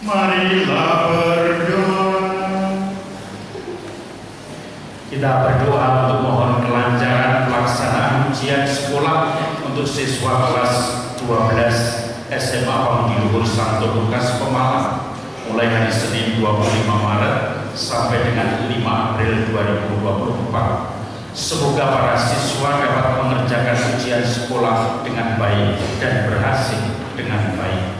Marilah berdoa. Kita berdoa untuk mohon kelancaran pelaksanaan ujian sekolah untuk siswa kelas 12 SMA Pamudi Luhur Santo Lukas Pemalang mulai hari Senin 25 Maret sampai dengan 5 April 2024. Semoga para siswa dapat mengerjakan ujian sekolah dengan baik dan berhasil dengan baik.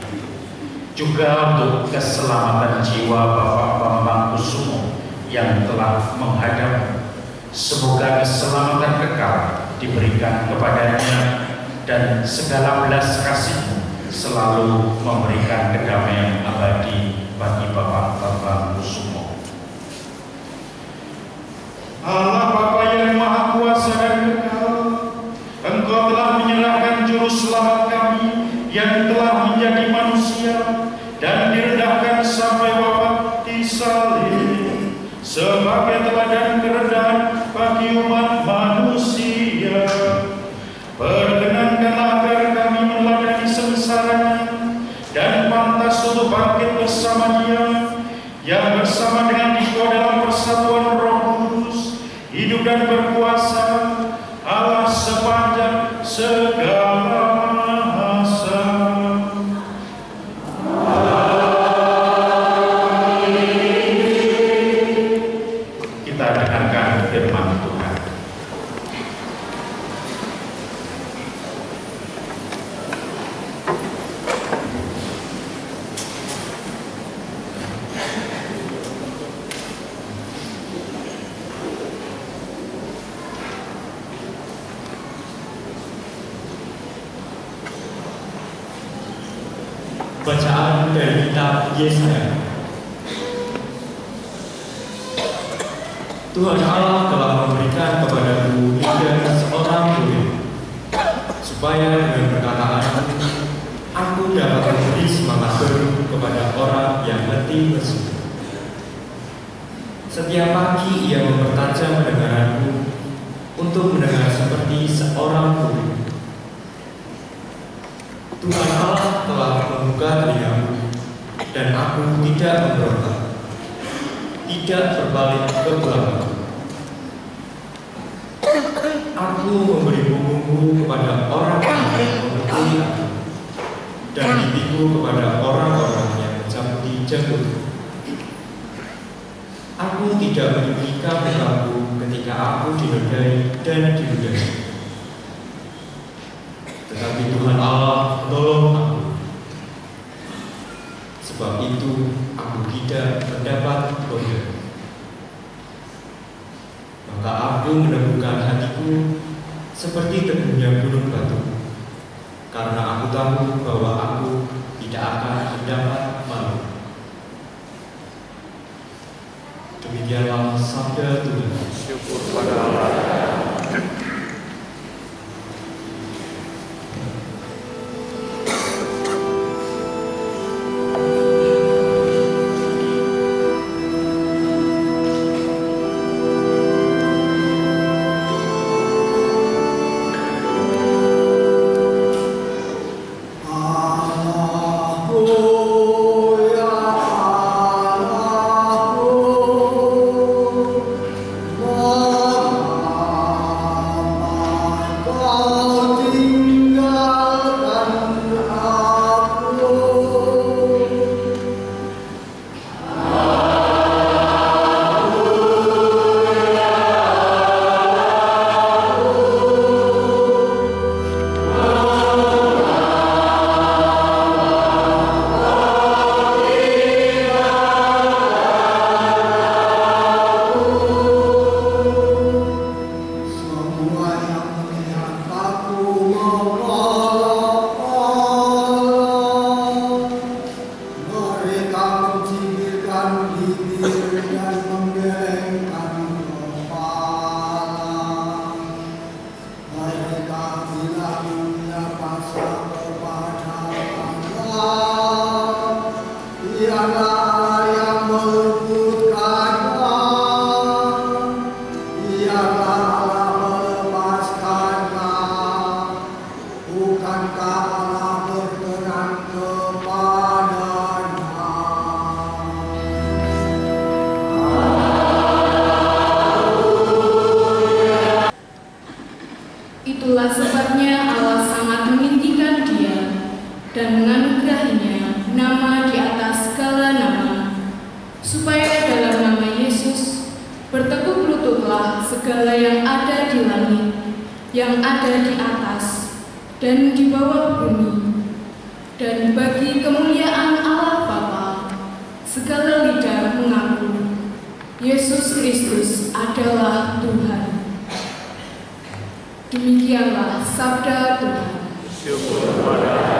Juga untuk keselamatan jiwa Bapak Bambang Kusumo yang telah menghadap, semoga keselamatan kekal diberikan kepadanya dan segala belas kasih selalu memberikan kedamaian abadi bagi Bapak Bambang Kusumo. Allah Bapa yang Maha Kuasa dan kekal, Engkau telah menyerahkan juru selamat kami yang telah menjadi manusia dan direndahkan sampai wafat di salib sebagai teladan kerendahan bagi umat manusia. Perkenankanlah agar kami meneladani sengsaranya dan pantas untuk bangkit bersama Dia yang bersama dengan Dikau dalam persatuan Roh Kudus, hidup dan berkuasa Allah sepanjang segala masa. Kita dengarkan firman Tuhan. Bacaan dari kitab Yesaya. Tuhan Allah telah memberikan kepadaku hidayah seorang murid, supaya dengan perkataan aku dapat memberi semangat baru kepada orang yang letih bersyukur. Setiap pagi ia mempertajam pendengaranku untuk mendengar seperti seorang murid. Tuhan Allah telah membuka telingaku dan aku tidak memberontak, tidak berbalik ke belakang. Aku memberi punggungku kepada orang yang memukuli aku dan gigiku kepada orang-orang yang mencabuti janggutku. Aku tidak menyembunyikan mukaku ketika aku dinodai dan diludahi. Tetapi Tuhan Allah menolong aku. Sebab itu aku tidak mendapat goda. Maka aku meneguhkan hatiku seperti teguhnya gunung batu, karena aku tahu bahwa aku tidak akan mendapat malu. Demikianlah sabda Tuhan. Syukur pada Allah. Bukankah Allah berkenan kepadanya? segala yang ada di langit, yang ada di atas, dan di bawah bumi. Dan bagi kemuliaan Allah Bapa, segala lidah mengaku Yesus Kristus adalah Tuhan. Demikianlah sabda Tuhan. Syukur kepada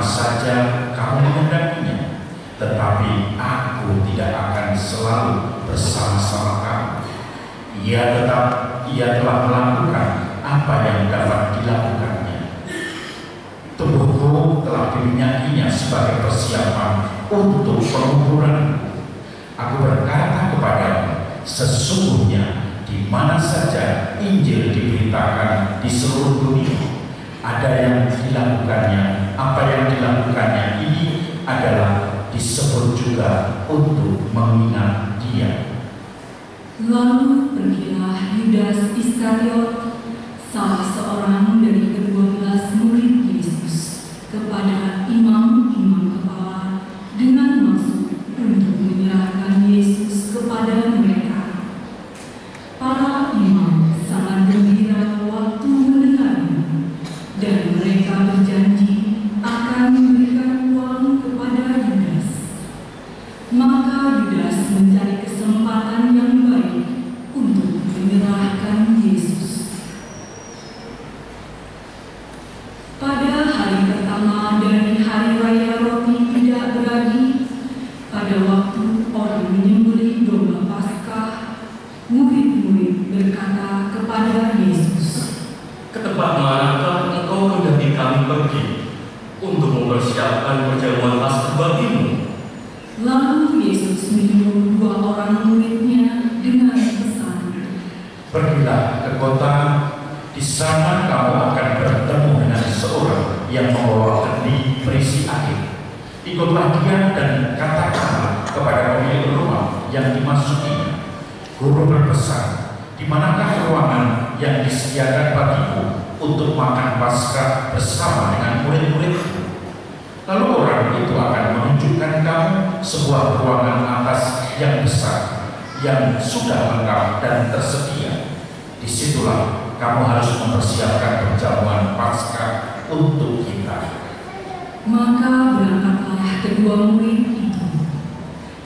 saja kamu kamu mengendakinya, tetapi aku tidak akan selalu bersama-sama kamu. Ia telah melakukan apa yang dapat dilakukannya. Tubuhku telah diminyakinya sebagai persiapan untuk penguburan. Aku berkata kepadamu, sesungguhnya di mana saja Injil diberitakan di seluruh dunia, ada yang dilakukannya. Apa yang dilakukannya ini adalah disebut juga untuk mengingat Dia. Lalu pergilah Yudas Iskariot, salah seorang dari ke-12 murid Yesus, kepada imam-imam kepala dengan maksud untuk menyerahkan Yesus kepada mereka. Para imam sangat gembira waktu mendengarnya, dan mereka berjanji akan memberikan uang kepada Yudas. Maka Yudas mencari kesempatan yang baik untuk menyerahkan Yesus. Pada hari pertama dari hari raya roti tidak beragi, pada waktu orang menyembelih domba Paskah, murid-murid berkata kepada Yesus, Ke tempat manakah engkau mendaki kami pergi untuk mempersiapkan perjamuan Paskah bagimu? Lalu Yesus menyuruh 2 orang muridnya dengan pesan, Pergilah ke kota, di sana kamu akan bertemu dengan seorang yang membawa kendi berisi air. Ikutlah dia dan katakanlah kepada pemilik rumah yang dimasukinya, Guru berpesan, di manakah ruangan yang disediakan bagiku untuk makan Paskah bersama dengan murid-muridku? Lalu orang itu akan menunjukkan kamu sebuah ruangan atas yang besar, yang sudah lengkap dan tersedia. Disitulah kamu harus mempersiapkan perjamuan Paskah untuk kita. Maka berangkatlah kedua murid itu.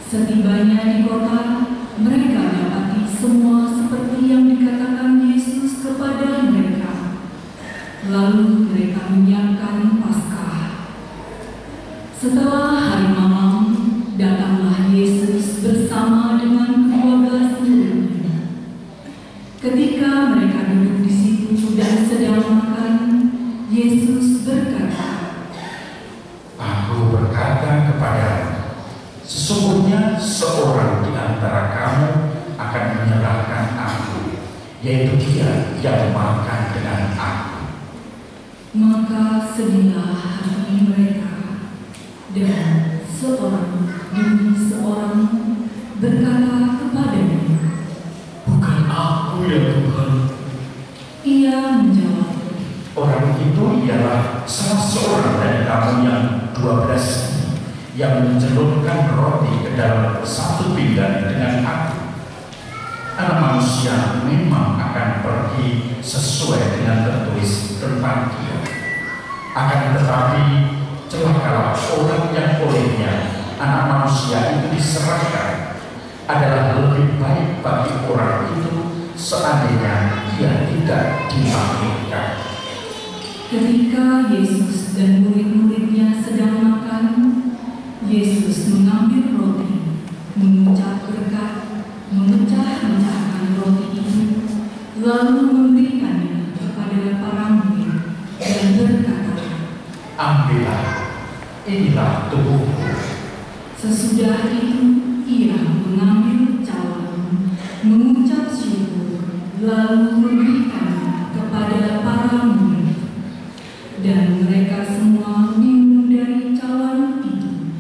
Setibanya di kota, mereka dapati semua seperti yang dikatakan Yesus kepada mereka. Lalu mereka menyiapkan Paskah. Setelah hari malam, datanglah Yesus bersama dengan 12 muridnya. Ketika mereka duduk di situ dan sedang makan, Yesus berkata, Aku berkata kepadamu, sesungguhnya seorang di antara kamu akan menyerahkan aku, yaitu dia yang makan dengan aku. Maka sedihlah hati mereka, dan seorang demi seorang berkata kepadanya, Bukan aku ya Tuhan. Ia menjawab, Orang itu ialah salah seorang dari kamu yang 12 ini, yang mencelupkan roti ke dalam satu pinggan dengan aku. Anak manusia memang akan pergi sesuai dengan tertulis tentang dia. Akan tetapi celakalah orang yang olehnya anak manusia itu diserahkan. Adalah lebih baik bagi orang itu seandainya dia tidak dibangkitkan. ketika Yesus dan murid-muridnya sedang makan, Yesus mengambil roti, mengucap berkat, memecah-mecahkan roti itu, lalu memberikannya kepada para murid dan berkata, Ambillah, inilah tubuhku. Sesudah itu ia mengambil cawan, mengucap syukur, lalu memberikannya kepada para murid. Dan mereka semua minum dari cawan itu.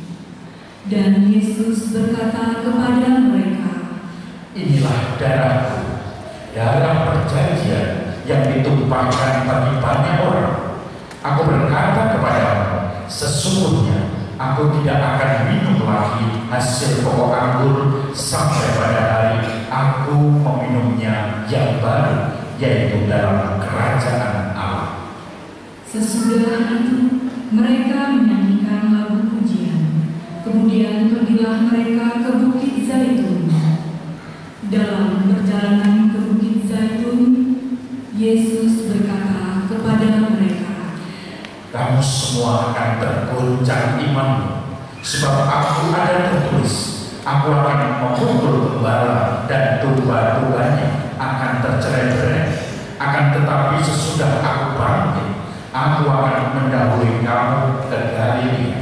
Dan Yesus berkata kepada mereka, Inilah darahku, darah perjanjian yang ditumpahkan bagi banyak orang. Aku berkata kepadamu, sesungguhnya aku tidak akan minum lagi hasil pokok anggur sampai pada hari aku meminumnya yang baru, yaitu dalam kerajaan Allah. Sesudah itu mereka menyanyikan lagu pujian. Kemudian pergilah mereka ke Bukit Zaitun. Dalam perjalanan ke Bukit Zaitun, Yesus berkata kepada mereka, Kamu semua akan tergoncang imanmu Sebab aku ada tertulis, aku akan memukul gembala dan domba-dombanya akan tercerai-berai. Akan tetapi sesudah aku bangkit, aku akan mendahului kamu ke Galilea.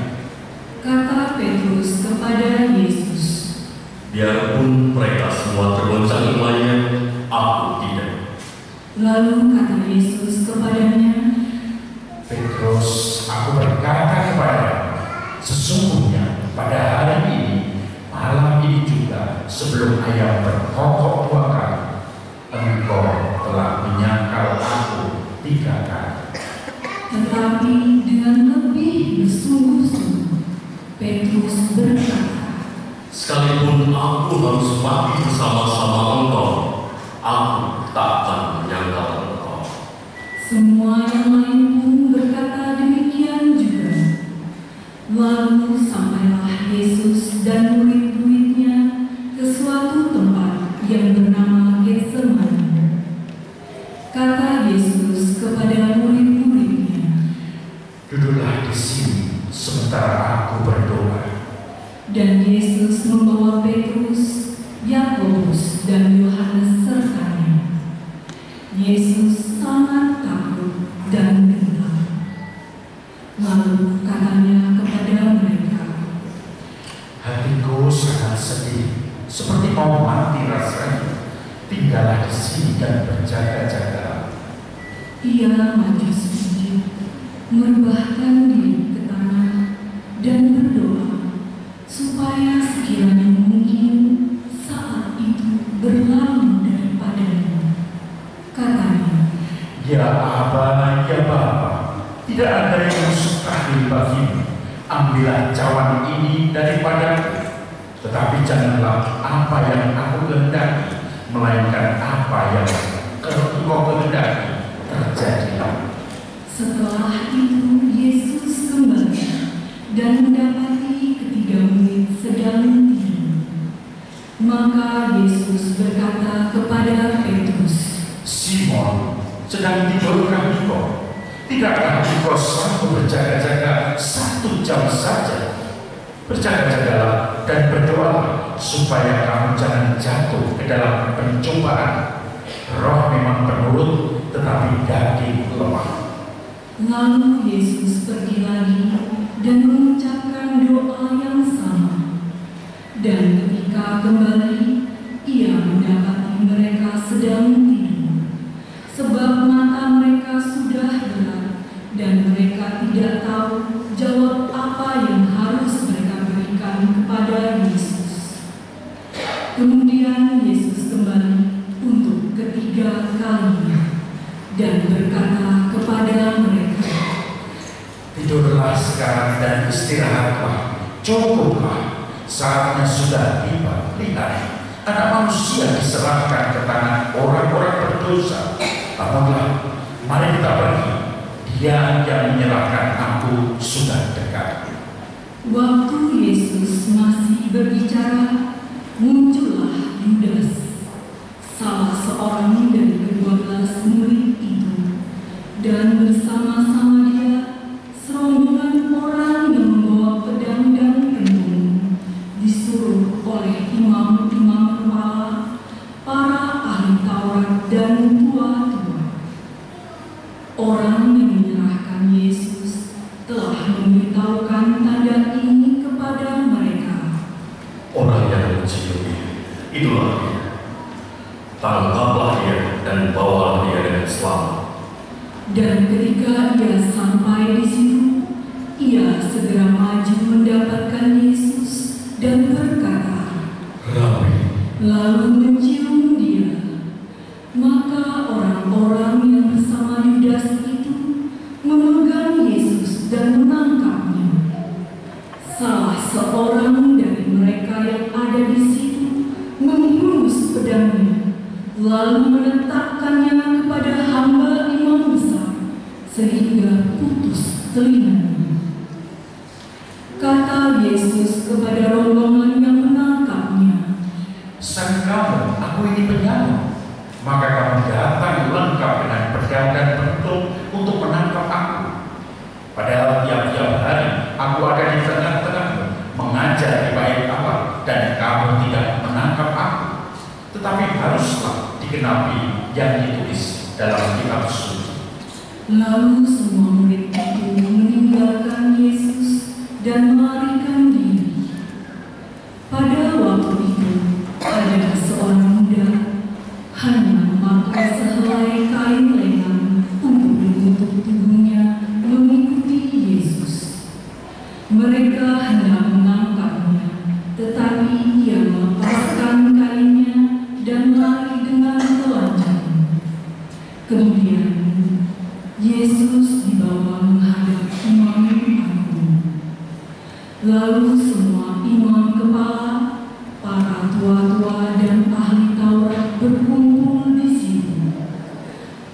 Kata Petrus kepada Yesus, biarpun mereka semua tergoncang imannya, aku tidak. Lalu kata Yesus kepadanya, Petrus, aku berkata kepadamu, sesungguhnya pada hari ini, malam ini juga, sebelum ayam berkokok 2 kali, engkau telah menyangkal aku 3 kali. tetapi dengan lebih bersungguh-sungguh, Petrus berkata, Sekalipun aku harus mati bersama-sama engkau, aku tak akan menyangkal engkau. semua yang lain pun berkata demikian juga. Lalu sampailah Yesus dan murid-muridnya ke suatu tempat yang bernama Getsemani. Kata Yesus kepada murid-muridnya, Duduklah di sini sementara aku berdoa. dan Yesus membawa Petrus, Yakobus, dan Yohanes sertanya. Yesus sangat takut dan gentar. Lalu katanya kepada mereka, Hatiku sangat sedih, seperti mau mati rasanya. Tinggallah di sini dan berjaga-jaga. ia maju sujud, merebahkan diri ke tanah, dan berdoa supaya sekiranya mungkin saat itu berlalu daripadanya. Katanya, Ya Aba, ya Bapa, tidak ada yang mustahil bagimu. Ambillah cawan ini daripadaku, tetapi janganlah apa yang aku kehendaki, melainkan apa yang engkau kehendaki terjadi. setelah itu Yesus kembali dan mendapati ketiga murid sedang tidur. Maka Yesus berkata kepada Petrus, Simon, sedang tidurkah engkau? Tidakkah engkau sanggup berjaga-jaga 1 jam saja? Berjaga-jagalah dan berdoalah supaya kamu jangan jatuh ke dalam pencobaan. Roh memang penurut, tetapi daging lemah. Lalu Yesus pergi lagi dan mengucapkan doa yang sama. Dan ketika kembali, ia mendapati mereka sedang tidur, sebab mata mereka sudah gelap dan mereka tidak tahu jawab apa yang harus mereka berikan kepada Yesus. Kemudian Yesus kembali untuk ketiga kalinya dan berkata kepada mereka, Tidurlah sekarang dan istirahatlah. Cukuplah, saatnya sudah tiba. Lihat, Anak Manusia diserahkan ke tangan orang-orang berdosa. Bangunlah, mari kita pergi. Dia yang menyerahkan aku sudah dekat. Waktu Yesus masih berbicara, muncullah Yudas, salah seorang dari ke-12 murid itu, dan bersama-sama dia serombongan orang yang membawa pedang dan kembung, disuruh oleh imam-imam kepala, para ahli Taurat dan tua-tua. Orang yang menyerahkan Yesus telah memberitahukan tanda ini kepada mereka. Orang yang mencium itulah dia. Tangkaplah dia dan bawalah dia dengan selamat. Dan ketika ia sampai di situ, ia segera maju mendapatkan Yesus dan berkata, Rabi, lalu mencium dia. Maka orang-orang yang bersama Yudas itu memegang Yesus dan menangkapnya. Salah seorang dari mereka yang ada di situ menghunus pedangnya, lalu meletakkannya kepada hamba imam besar, sehingga putus telinganya. Kata Yesus kepada rombongan yang menangkapnya, Sang kamu, aku ini penyamar. Maka kamu datang lengkap dengan pedang dan bentuk untuk menangkap aku. Padahal tiap-tiap hari aku ada di tengah-tengahmu, yang ditulis dalam kitab suci. Lalu semua murid itu meninggalkan Yesus dan melarikan diri. Pada waktu itu ada seorang muda hanya memakai sehelai kain lengan untuk menutup tubuhnya mengikuti Yesus. Mereka hendak mengangkatnya, tetapi ia melepaskan kainnya dan lari dengan telanjang. Kemudian Yesus dibawa menghadap imam agung. Lalu semua imam kepala, para tua-tua dan ahli Taurat berkumpul di situ.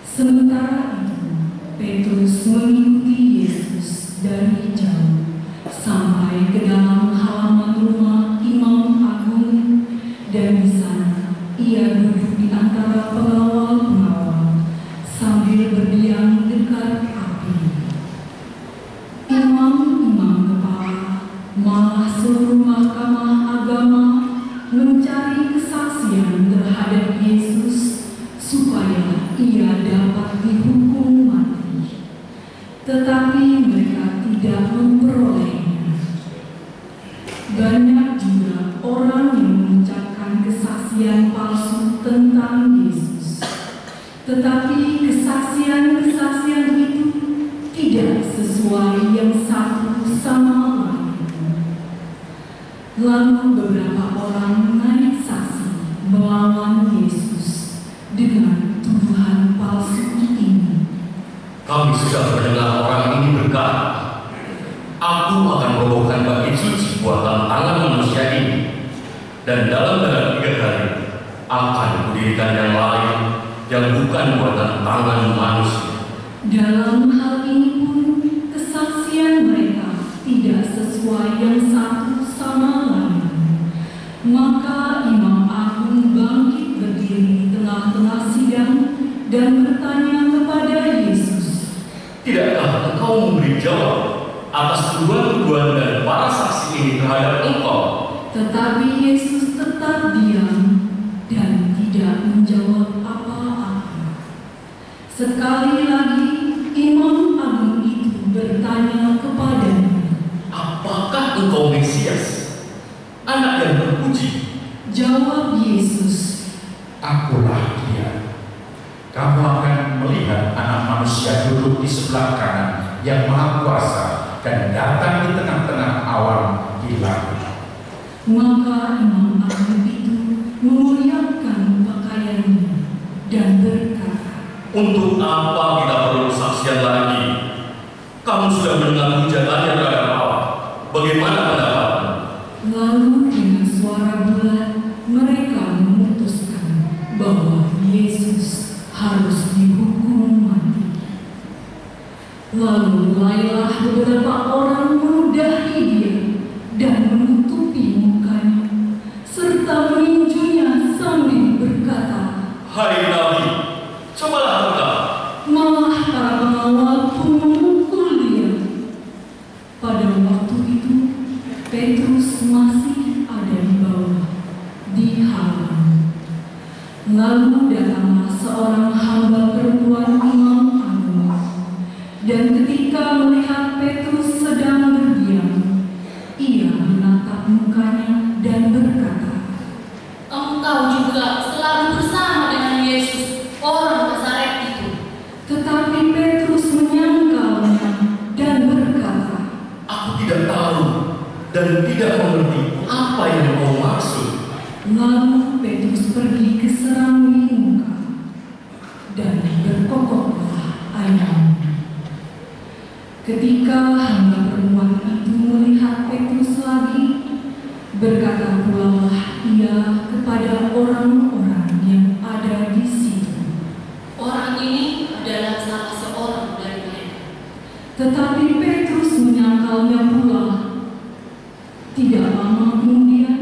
Sementara itu, Petrus mengikuti Yesus dari jauh sampai ke dalam halaman rumah imam agung, dan di sana ia duduk di antara pengawal-pengawal sambil berdiam dekat api. Imam-imam kepala malah seluruh mahkamah agama mencari kesaksian terhadap Yesus supaya ia dapat dihukum mati. Tetapi mereka tidak memperolehnya. Banyak juga orang yang mengucapkan kesaksian palsu tentang Yesus. Tetapi kesaksian-kesaksian itu tidak sesuai yang satu sama lain. Lalu beberapa orang naik saksi melawan Yesus dengan tuduhan palsu ini. Kami sudah mendengar orang ini berkata, "Aku akan merobohkan bait suci buatan tangan manusia ini, dan dalam 3 hari akan kudirikan yang lain yang bukan buatan tangan manusia." Dalam hal ini pun kesaksian mereka tidak sesuai yang satu sama lain. Maka imam agung bangkit berdiri di tengah-tengah sidang dan bertanya kepada Yesus, "Tidakkah engkau memberi jawab atas tuduhan-tuduhan dan para saksi ini terhadap engkau?" Tetapi Yesus tetap diam dan tidak menjawab apa-apa. Sekali lagi imam agung itu bertanya kepadanya, "Apakah engkau Mesias, Anak yang terpuji?" Jawab Yesus, Akulah dia. Kamu akan melihat Anak Manusia duduk di sebelah kanan yang Maha Kuasa dan datang di tengah-tengah awan di langit. Maka imam agung itu memuliakan pakaiannya dan berkata, "Untuk apa kita perlu saksian lagi? Kamu sudah mendengar hujatannya terhadap Allah. Bagaimana pendapatmu?" Lalu dengan suara bulat mereka memutuskan bahwa Yesus harus dihukum mati. Lalu mulailah beberapa orang meludahi dia dan menutupi mukanya serta meninjunya sambil berkata, "Hai Nabi, cobalah engkau." Malah para pengawal pun memukul dia. Pada waktu itu Petrus masih ada di bawah, di halaman. Lalu datanglah seorang hamba perempuan imam agung, dan ketika melihat Petrus sedang berdiam, ia menatap mukanya dan berkata, "Engkau juga selalu bersama dengan Yesus, orang Nazaret itu." Tetapi Petrus menyangkalnya dan berkata, "Aku tidak tahu dan tidak mengerti apa yang kau maksud." Lalu Petrus pergi ke serambi muka dan berkokoklah airnya. Ketika hamba perempuan itu melihat Petrus lagi, berkata pula ia kepada orang-orang yang ada di situ, Orang ini adalah salah seorang dari mereka. tetapi Petrus menyangkalnya pula. Tidak lama kemudian,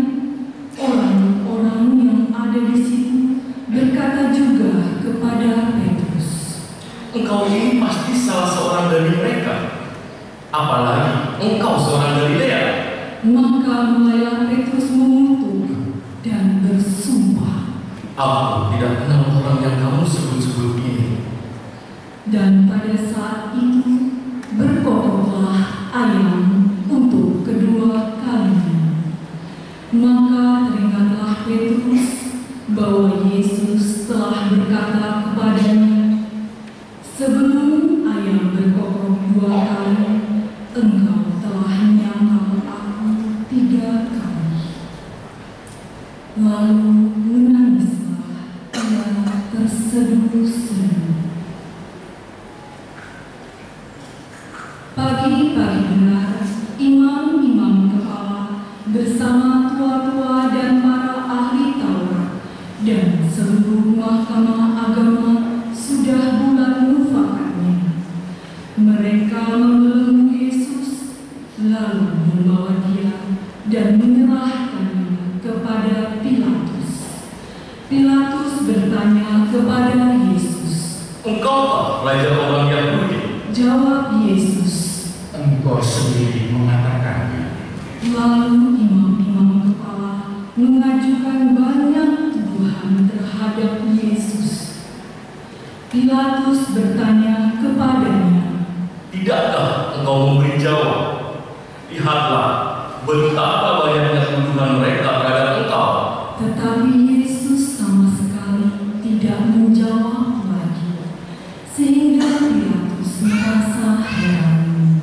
orang-orang yang ada di situ berkata juga kepada Petrus, Engkau ini pasti salah seorang dari mereka. Apalagi engkau seorang Galilea. Maka mulailah Petrus mengutuk dan bersumpah, Aku tidak kenal orang yang kamu sebut-sebut ini. Dan pada saat itu berkokoklah ayam untuk kedua kalinya. Maka teringatlah Petrus bahwa Yesus telah berkata kepadanya, "Sebelum ayam berkokok 2 kali, engkau telah menyangkal aku 3 kali." Lalu menangislah ia terseduh-seduh. Pagi-pagi benar, imam-imam kepala bersama tua-tua dan para ahli Taurat dan seluruh mahkamah agama sudah bulat mufakatnya. Mereka membelenggu Yesus, lalu membawa dia dan menyerahkannya kepada Pilatus. Pilatus bertanya kepada Yesus, "Engkaukah raja orang Yahudi?" Jawab Yesus, Engkau sendiri mengatakannya. lalu imam-imam kepala mengajukan banyak tuduhan terhadap Yesus. Pilatus bertanya kepadanya, "Tidakkah engkau memberi jawab? Lihatlah betapa banyaknya tuduhan mereka terhadap engkau." tetapi Yesus sama sekali tidak menjawab lagi, sehingga Pilatus merasa heran.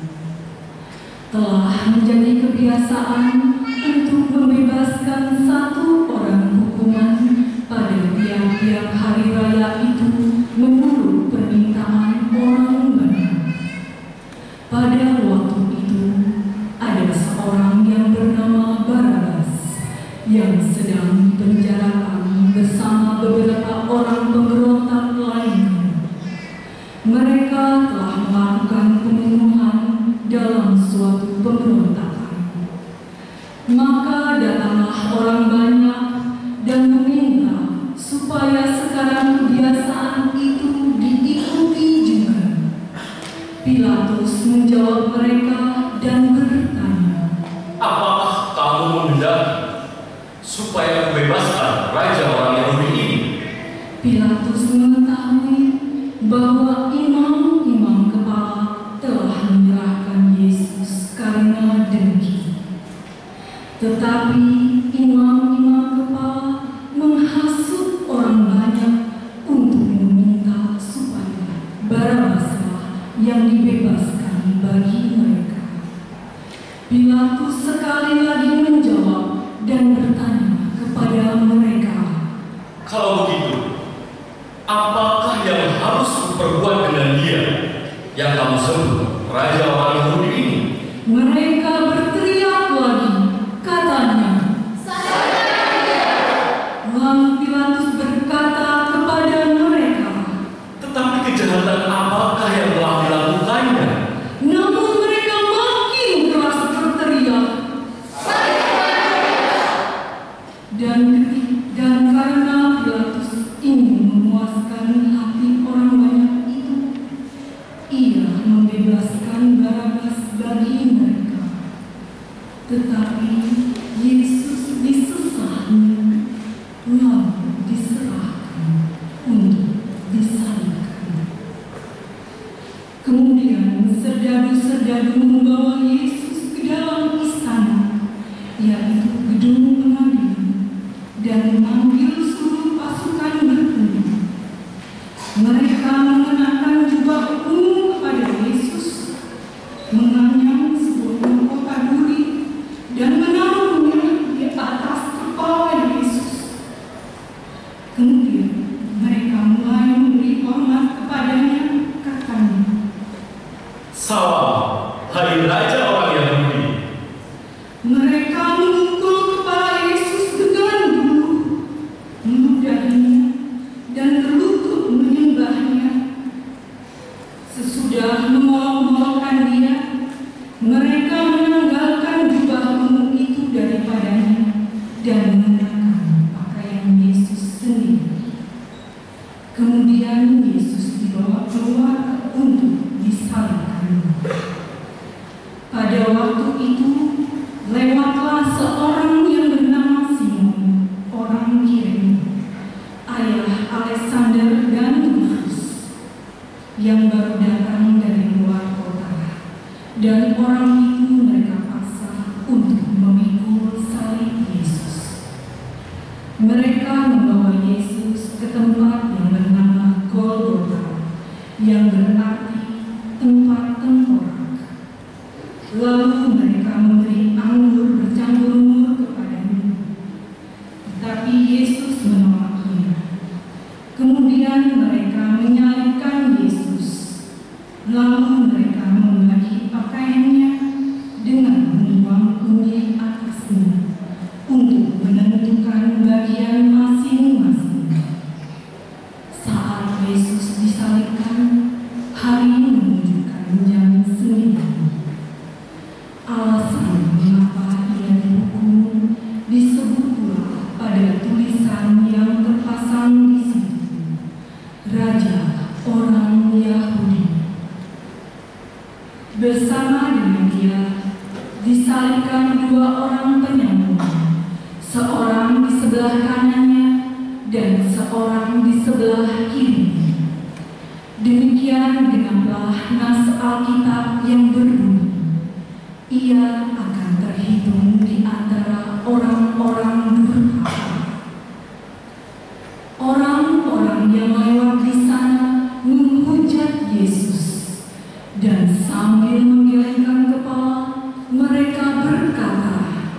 Telah menjadi kebiasaan untuk membebaskan satu orang hukuman pada tiap-tiap hari raya itu menurut permintaan orang banyak. Pada waktu itu ada seorang yang bernama Barabas yang sedang dipenjarakan bersama beberapa orang pemberontak lainnya. Mereka telah melakukan pembunuhan dalam suatu pemberontakan. Maka datanglah orang banyak dan meminta supaya sekarang kebiasaan itu diikuti juga. Pilatus menjawab mereka dan bertanya, "Apakah kamu menghendaki supaya kubebaskan raja orang Yahudi ini?" Pilatus mengetahui bahwa imam-imam kepala telah menyerahkan Yesus karena dengki. Tetapi imam-imam kepala menghasut orang banyak untuk meminta supaya Barabaslah yang dibebaskan bagi mereka. Pilatus sekali lagi menjawab dan bertanya kepada mereka, "Kalau begitu, apakah yang harus kuperbuat dengan dia yang kamu sebut raja orang Yahudi ini?" Mereka berteriak lagi, katanya, lalu Pilatus berkata kepada mereka, "Tetapi kejahatan apakah yang telah dilakukannya?" namun mereka makin keras berteriak. Dan karena Pilatus ingin memuaskan hati orang banyak itu, ia membebaskan Barabas bagi mereka. Tetapi Yesus disesahnya, lalu diserahkan untuk disalibkan. Kemudian serdadu-serdadu membawa Yesus ke dalam istana, yaitu gedung pengadilan, dan memanggil seluruh pasukan berkuda. Mereka mengenakan jubah ungu kepada Yesus, menganyam sebuah mahkota duri, dan menaruhnya di atas kepala Yesus. Kemudian mereka mulai memberi hormat kepadanya, katanya, "Salam, hai raja orang Yahudi." mereka memukul kepala Yesus dengan bulu, meludahinya, dan berlutut menyembahnya. Sesudah memolok-molokkan dia, mereka menanggalkan jubah ungu itu daripadanya dan mengenakan pakaian Yesus sendiri. Kemudian Yesus dibawa keluar untuk disalibkan. Pada waktu itu lewatlah seorang yang bernama Simon, orang Kirene, dan orang itu mereka paksa untuk memikul salib Yesus. Mereka membawa Yesus ke tempat yang bernama Golgota, yang berarti tempat tengkorak. Lalu mereka memberi anggur bercampur mur kepadanya, tetapi Yesus menolaknya. Kemudian mereka menyalibkan Yesus. Lalu mereka membagi pakaiannya dengan membuang undi atasnya untuk menentukan bagian masing-masing. Saat Yesus disalibkan, hari menunjukkan jam 9. Alasan mengapa ia dihukum disebut pula pada tulisan yang terpasang di situ, Raja Orang Yahudi. Bersama dengan dia disalibkan 2 orang penyambung, seorang di sebelah kanannya dan seorang di sebelah kirinya. Demikian genaplah nas Alkitab yang berbunyi, ia akan terhitung di antara orang-orang durhaka. Orang-orang yang lewat di sana menghujat Yesus, dan sambil menggelengkan kepala, mereka berkata,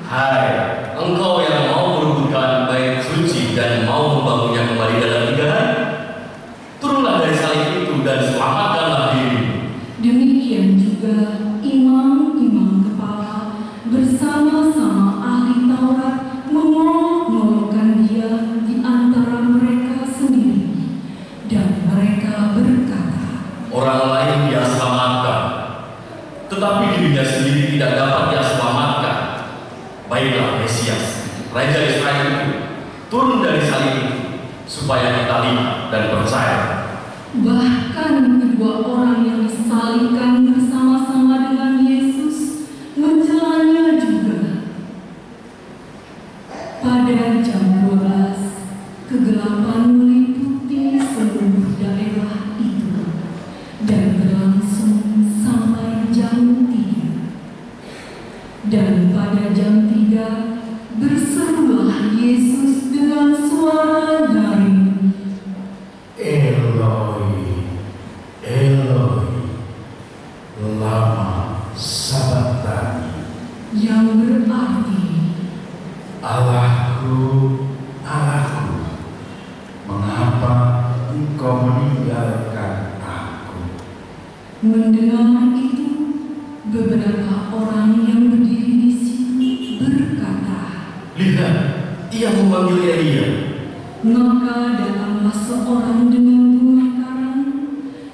Hai, engkau yang mau merubuhkan bait suci dan mau membangunnya kembali dalam 3 hari, turunlah dari salib itu dan selamatkanlah diri. Demikian juga imam-imam kepala bersama-sama ahli Taurat mengolok-ngolokkan dia di antara mereka sendiri, dan mereka berkata, Orang lain dia selamatkan, tetapi dirinya sendiri tidak dapat dia selamatkan. Baiklah Mesias, Raja Israel itu, turun dari salib itu, supaya kita lihat dan percaya. Bahkan kedua orang yang disalibkan bersama-sama dengan Yesus mencelanya juga. Pada jam 12, kegelapan meliputi seluruh daerah itu dan berlangsung sampai jam 3. Dan pada jam 3 berserulah Yesus dengan suara nyaring, Eloi, Eloi, lama sabachthani, yang berarti, Allahku, Allahku, mengapa engkau meninggalkan aku? mendengar itu, beberapa orang yang berdiri di situ berkata, Lihat, ia memanggil Elia. maka datanglah seorang dengan bunga karang,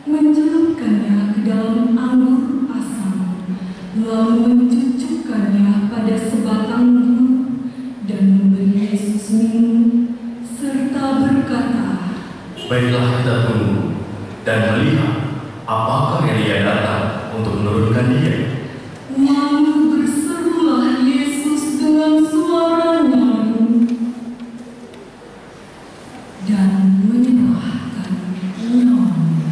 mencelupkannya ke dalam anggur asam, lalu mencucukkannya pada sebatang buah dan memberi Yesus minum, serta berkata, Baiklah kita tunggu dan melihat apakah Elia datang untuk menurunkan dia. lalu berserulah Yesus dengan suara nyaring dan menyerahkan nyawanya.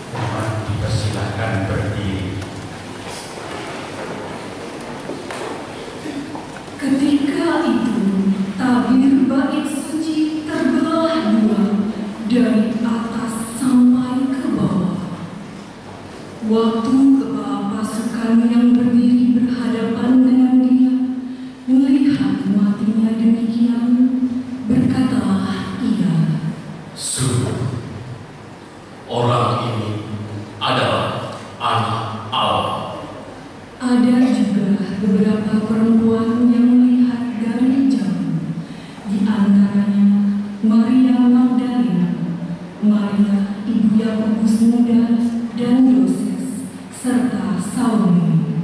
Mohon dipersilakan berdiri. Ketika itu, tabir bait suci terbelah 2 dari atas sampai ke bawah. Waktu kepala pasukan yang berdiri berhadapan dengan dia melihat matinya demikian, berkatalah ia, Sungguh, orang ini adalah anak Allah. Ada juga beberapa perempuan yang melihat dari jauh, di antaranya Maria Magdalena, Maria ibu Yakobus muda dan Yoses, serta Salome.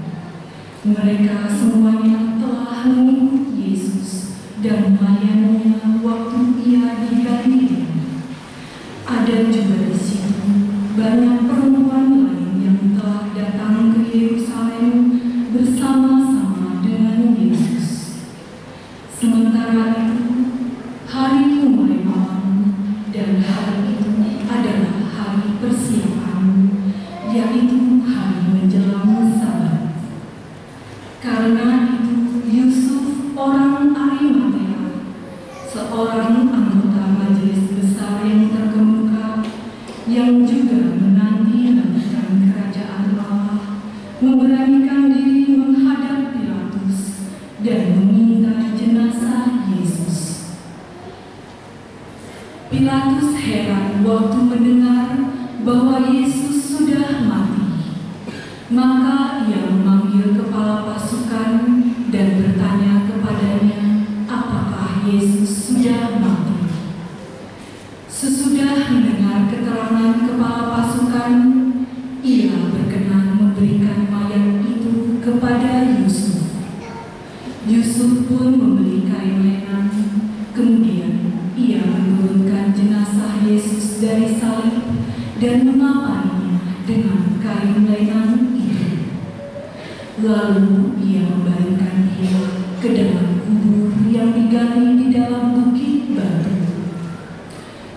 Mereka semuanya telah mengikut Yesus dan melayaninya waktu ia di Galilea. Ada juga di situ banyak perempuan lain yang telah datang ke Yerusalem bersama-sama dengan Yesus. Sementara itu, hari mulai malam, dan hari itu adalah hari persiapan, yaitu hari menjelang Sabat. Karena itu, Yusuf orang Arimatea, seorang anggota majelis besar yang terkemuka, yang juga menanti-nantikan kerajaan Allah, memberanikan diri menghadap Pilatus dan meminta jenazah Yesus. Pilatus heran waktu mendengar bahwa Yesus sudah mati. Maka ia memanggil kepala pasukan dan bertanya kepadanya apakah Yesus sudah mati. Sesudah mendengar keterangan kepala pasukan, ia berkenan memberikan mayat itu kepada Yusuf. Yusuf pun membeli kain lenan, kemudian ia menurunkan jenazah Yesus dari salib dan mengapainya dengan kain lenan itu. Lalu ia membaringkan dia ke dalam kubur yang digali di dalam bukit batu.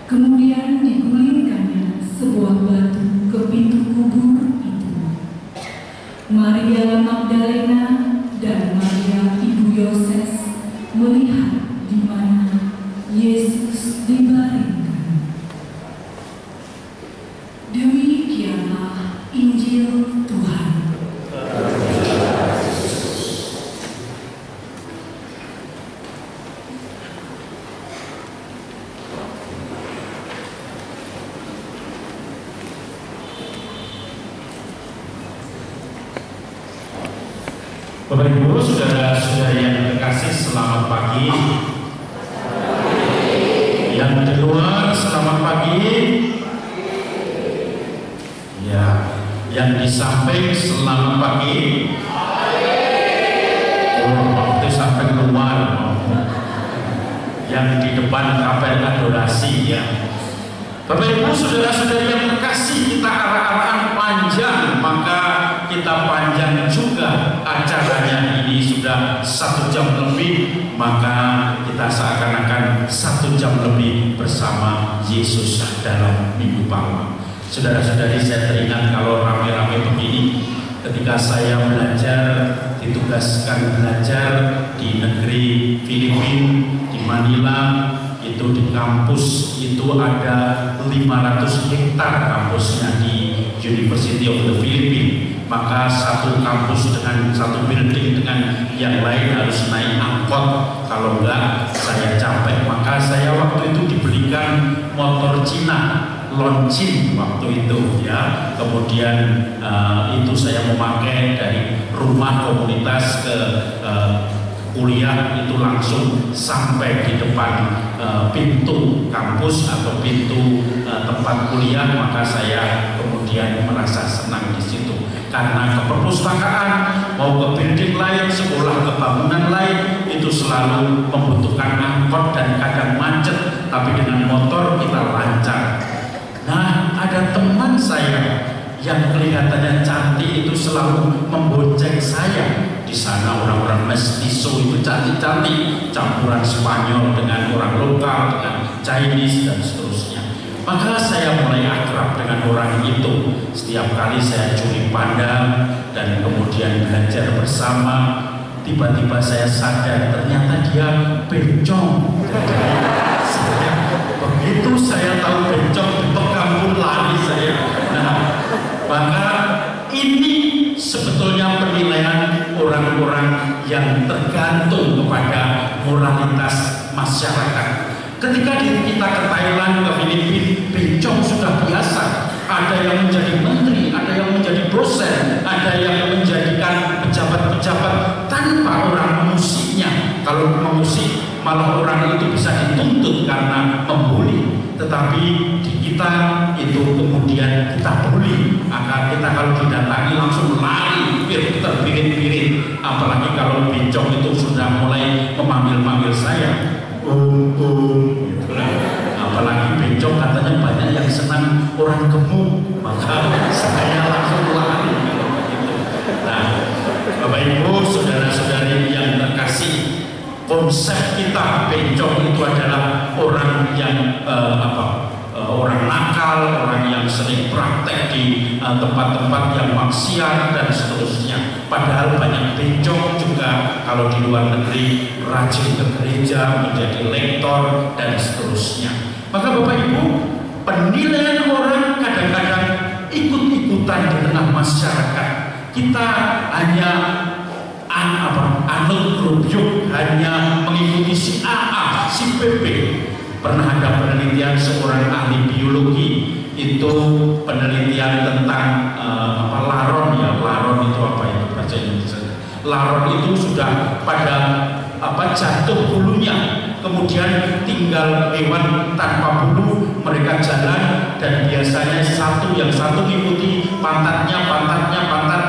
Kemudian digulingkannya sebuah batu ke pintu kubur itu. Maria Magdalena dan Maria ibu Yoses melihat di mana Yesus dibaringkan. Demikianlah Injil Tuhan. Bapak Ibu, saudara-saudari yang terkasih, selamat pagi. Yang di luar, selamat pagi. Ya, yang di samping, selamat pagi. Oh, itu sampai keluar. Yang di depan kapel adorasi ya. Bapak Ibu, saudara-saudari yang terkasih, kita arah-arahan panjang, maka kita panjang juga acaranya. Ini sudah 1 jam lebih, maka kita seakan-akan 1 jam lebih bersama Yesus dalam Minggu Palma. Saudara-saudari, saya teringat kalau rame-rame begini, ketika saya belajar, ditugaskan belajar di negeri Filipina, di Manila, itu di kampus itu ada 500 hektar kampusnya di University of the Philippines. Maka satu kampus dengan satu building dengan yang lain harus naik angkot, kalau enggak saya capek. Maka saya waktu itu dibelikan motor Cina, Loncin waktu itu ya. Kemudian itu saya memakai dari rumah komunitas ke kuliah, itu langsung sampai di depan pintu kampus atau pintu tempat kuliah. Maka saya kemudian merasa senang di situ, karena ke perpustakaan mau ke building lain, sekolah ke bangunan lain, itu selalu membutuhkan angkot dan kadang macet, tapi dengan motor kita lancar. Nah, ada teman saya yang kelihatannya cantik itu selalu membonceng saya. Di sana orang-orang mestizo itu cantik-cantik, campuran Spanyol dengan orang lokal, dengan Chinese dan seterusnya. Maka saya mulai akrab dengan orang itu. Setiap kali saya curi pandang dan kemudian belajar bersama, tiba-tiba saya sadar ternyata dia bencong. Begitu saya tahu bencong, dipegang pun lari saya. Nah, maka ini sebetulnya penilaian orang-orang yang tergantung kepada moralitas masyarakat. Ketika kita ke Thailand, ke Filipina, bencong sudah biasa. Ada yang menjadi menteri, ada yang menjadi dosen, ada yang menjadikan pejabat malah orang itu bisa dituntut karena membuli. Tetapi di kita itu kemudian kita bully, maka kita kalau didatangi langsung lari, terbirit-birit. Apalagi kalau bencong itu sudah mulai memanggil-manggil saya, apalagi bencong katanya banyak yang senang orang gemuk, maka saya langsung lari. Nah, Bapak Ibu, saudara-saudari yang terkasih, konsep kita bencong itu adalah orang yang orang nakal, orang yang sering praktek di tempat-tempat yang maksiat dan seterusnya. Padahal banyak bencong juga kalau di luar negeri rajin ke gereja, menjadi lektor dan seterusnya. Maka Bapak Ibu, penilaian orang kadang-kadang ikut-ikutan di tengah masyarakat. Kita hanya anut grup yuk, hanya mengikuti si AA, si PP. Pernah ada penelitian seorang ahli biologi, itu penelitian tentang laron ya. Laron itu apa itu bahasa Indonesia? Laron itu sudah pada jatuh bulunya, kemudian tinggal hewan tanpa bulu, mereka jalan dan biasanya yang satu mengikuti pantatnya.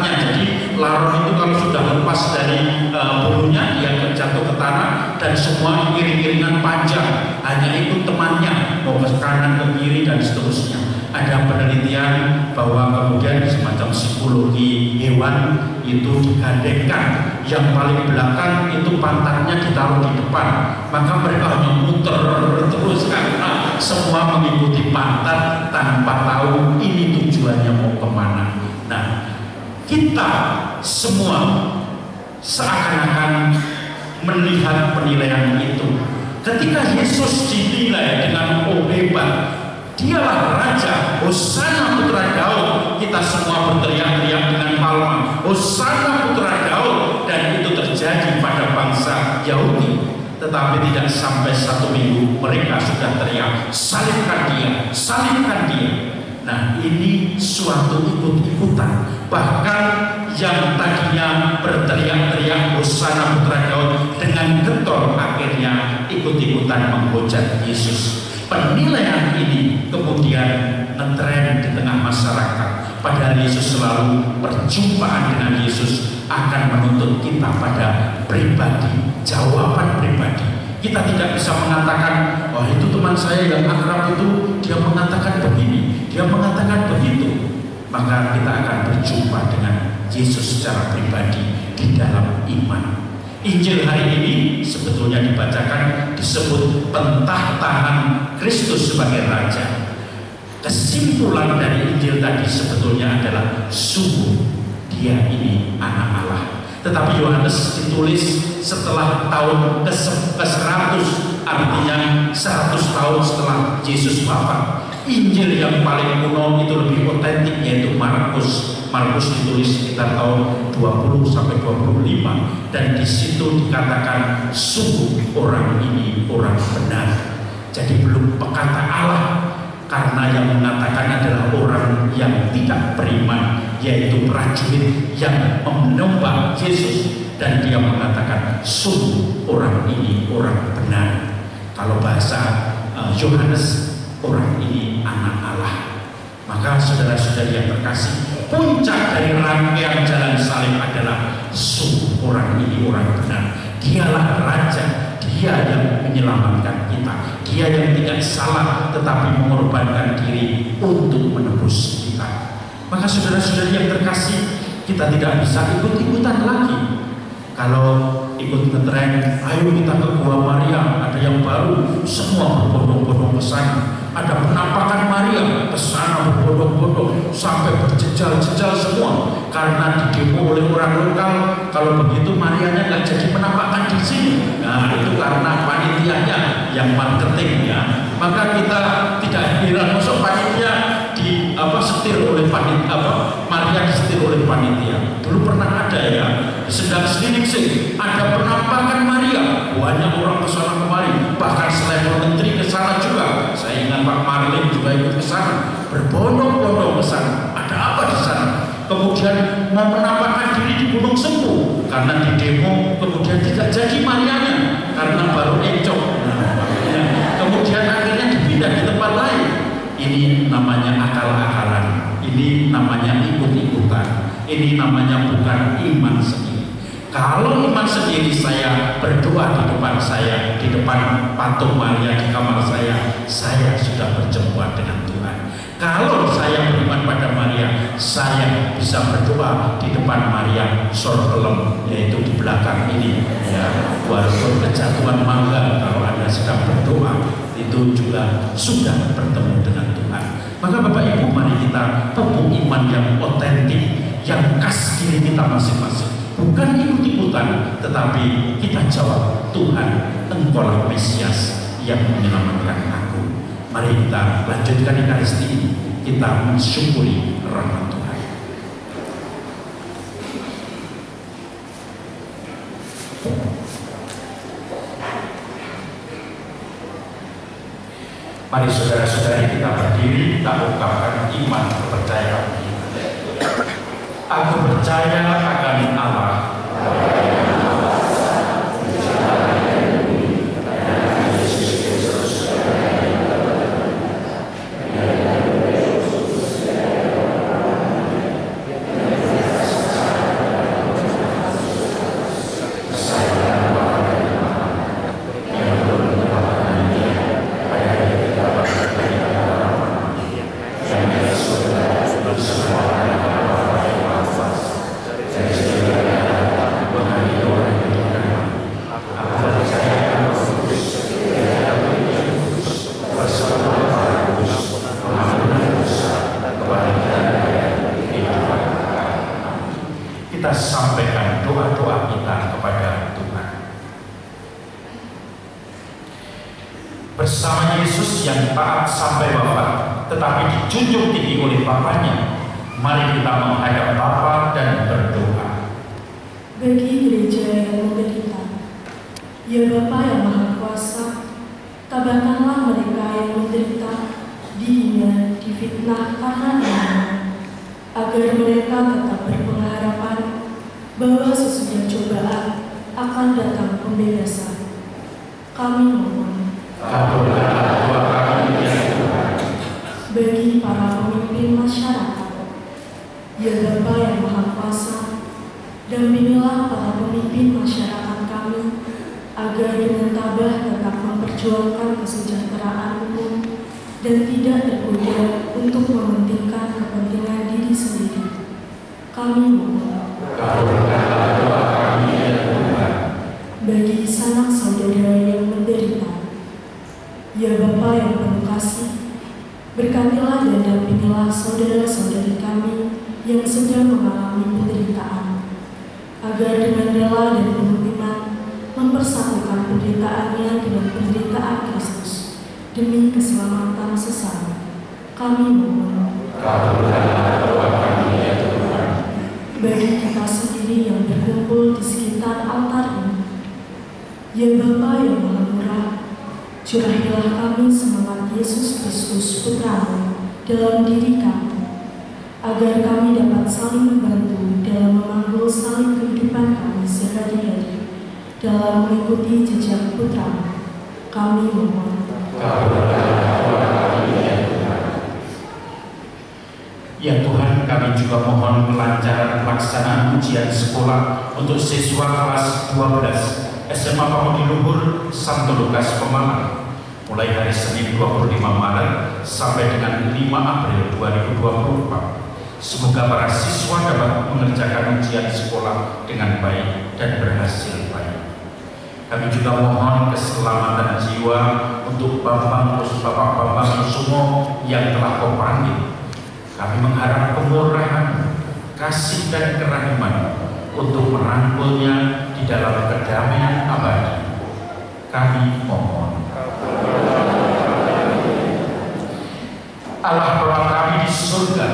Jadi laron itu kalau sudah lepas dari bulunya, dia jatuh ke tanah dan semua iring-iringan panjang, hanya ikut temannya mau ke kanan ke kiri dan seterusnya. Ada penelitian bahwa kemudian semacam psikologi hewan itu digandengkan, yang paling belakang itu pantatnya ditaruh di depan, maka mereka hanya muter terus karena semua mengikuti pantat tanpa tahu ini tujuannya mau kemana. Nah, kita semua seakan-akan melihat penilaian itu. Ketika Yesus dinilai dengan hebat, dialah Raja, Hosana Putra Daud, kita semua berteriak-teriak dengan palma, Hosana Putra Daud, dan itu terjadi pada bangsa Yahudi. Tetapi tidak sampai 1 minggu mereka sudah teriak, salibkan dia, salibkan dia. Nah, ini suatu ikut-ikutan. Bahkan yang tadinya berteriak-teriak Hosana Putra Daud dengan getol akhirnya ikut-ikutan menghujat Yesus. Penilaian ini kemudian ngetren di tengah masyarakat. Padahal Yesus selalu perjumpaan dengan Yesus akan menuntut kita pada pribadi, jawaban pribadi. Kita tidak bisa mengatakan, oh itu teman saya yang akrab itu dia mengatakan begini, dia mengatakan begitu. Maka kita akan berjumpa dengan Yesus secara pribadi di dalam iman. Injil hari ini sebetulnya dibacakan disebut pentakhtaan Kristus sebagai Raja. Kesimpulan dari Injil tadi sebetulnya adalah sungguh dia ini anak Allah. Tetapi Yohanes ditulis setelah tahun ke-100, artinya 100 tahun setelah Yesus wafat. Injil yang paling kuno itu lebih otentik, yaitu Markus. Markus ditulis sekitar tahun 20 sampai 25, dan di situ dikatakan sungguh orang ini orang benar. Jadi belum pekata Allah, karena yang mengatakan adalah orang yang tidak beriman, yaitu prajurit yang menyembah Yesus, dan dia mengatakan sungguh orang ini orang benar. Kalau bahasa Yohanes, orang ini anak Allah. Maka saudara-saudari yang terkasih, puncak dari rangkaian jalan salib adalah sungguh orang ini orang benar. Dialah Raja, dia yang menyelamatkan kita, dia yang tidak salah tetapi mengorbankan diri untuk menebus kita. Maka saudara-saudari yang terkasih, kita tidak bisa ikut-ikutan lagi. Kalau ikut ngetren, ayo kita ke Gua Maria, ada yang baru, semua berbondong-bondong ke sana. Ada penampakan Maria, ke sana berbondong-bondong sampai berjejal-jejal semua, karena didemo oleh orang lokal. Kalau begitu Marianya nggak jadi penampakan di sini. Nah, itu karena panitianya yang marketing ya. Maka kita tidak heran masuk panitia setir oleh panitia, Maria disetir oleh panitia. Dulu pernah ada ya, sedang selingsing ada penampakan Maria, banyak orang kesana kemari, bahkan selevel menteri kesana juga. Saya ingat Pak Marlin juga ikut kesana, berbondong-bondong kesana. Ada apa di sana? Kemudian mau menampakkan diri di Gunung Sempu, karena di demo kemudian tidak jadi Marianya, karena baru encok namanya akal-akalan, ini namanya ikut-ikutan, ini namanya bukan iman sendiri. Kalau iman sendiri, saya berdoa di depan saya, di depan patung Maria di kamar saya sudah berjumpa dengan Tuhan. Kalau saya beriman pada Maria, saya bisa berdoa di depan Maria Sorgelem, yaitu di belakang ini. Ya, walaupun kejatuhan mangga, kalau Anda sedang berdoa, itu juga sudah bertemu dengan Tuhan. Maka Bapak Ibu, mari kita pupuk iman yang otentik, yang khas diri kita masing-masing. Bukan ikut-ikutan, tetapi kita jawab, Tuhan, Engkaulah Mesias yang menyelamatkan aku. Mari kita lanjutkan Ekaristi ini, kita mensyukuri rahmat Tuhan. Mari saudara-saudari kita berdiri, kita ungkapkan iman kepercayaan kita. Aku percaya akan Allah, kita sampaikan doa-doa kita kepada Tuhan. Bersama Yesus yang taat sampai wafat, tetapi dijunjung tinggi oleh Bapaknya, mari kita menghadap Bapa dan berdoa. Bagi gereja yang menderita, ya Bapa yang Maha Kuasa, tabahkanlah mereka yang menderita, dihina, difitnah karena iman, agar mereka tetap berpengharapan bahwa sesudah cobaan akan datang pembebasan. Kami mohon. Kabulkanlah doa kami ya Tuhan. Bagi para pemimpin masyarakat, ya Bapa yang Maha Kuasa, dampingilah para pemimpin masyarakat kami agar dengan tabah tetap memperjuangkan kesejahteraan umum dan tidak tergoda untuk mementingkan kepentingan diri sendiri. Kami mohon. Kabulkanlah doa kami ya Tuhan. Bagi sanak saudara yang menderita, ya Bapa yang penuh kasih, berkatilah dan dampingilah saudara-saudari kami yang sedang mengalami penderitaan, agar dengan rela dan penuh iman mempersatukan penderitaannya dengan penderitaan Kristus demi keselamatan sesama. Kami mohon. Kabulkanlah doa kami ya Tuhan. Bagi kita sendiri yang berkumpul di sekitar altar ini, ya Bapa yang Maha Murah, curahilah kami semangat Yesus Kristus Putra-Mu dalam diri kami, agar kami dapat saling membantu dalam memanggul salib kehidupan kami sehari-hari dalam mengikuti jejak Putra-Mu. Kami mohon. Kabulkanlah doa kami ya Tuhan. Ya Tuhan, kami juga mohon kelancaran pelaksanaan ujian sekolah untuk siswa kelas 12 SMA Pamudi Luhur Santo Lukas Pemalang mulai hari Senin 25 Maret sampai dengan 5 April 2024. Semoga para siswa dapat mengerjakan ujian sekolah dengan baik dan berhasil baik. Kami juga mohon keselamatan jiwa untuk Bapak Bambang Kusumo yang telah Kau panggil. Kami mengharap kemurahan, kasih dan kerahiman untuk merangkulnya di dalam kedamaian abadi. Kami mohon. Allah Bapa kami di surga,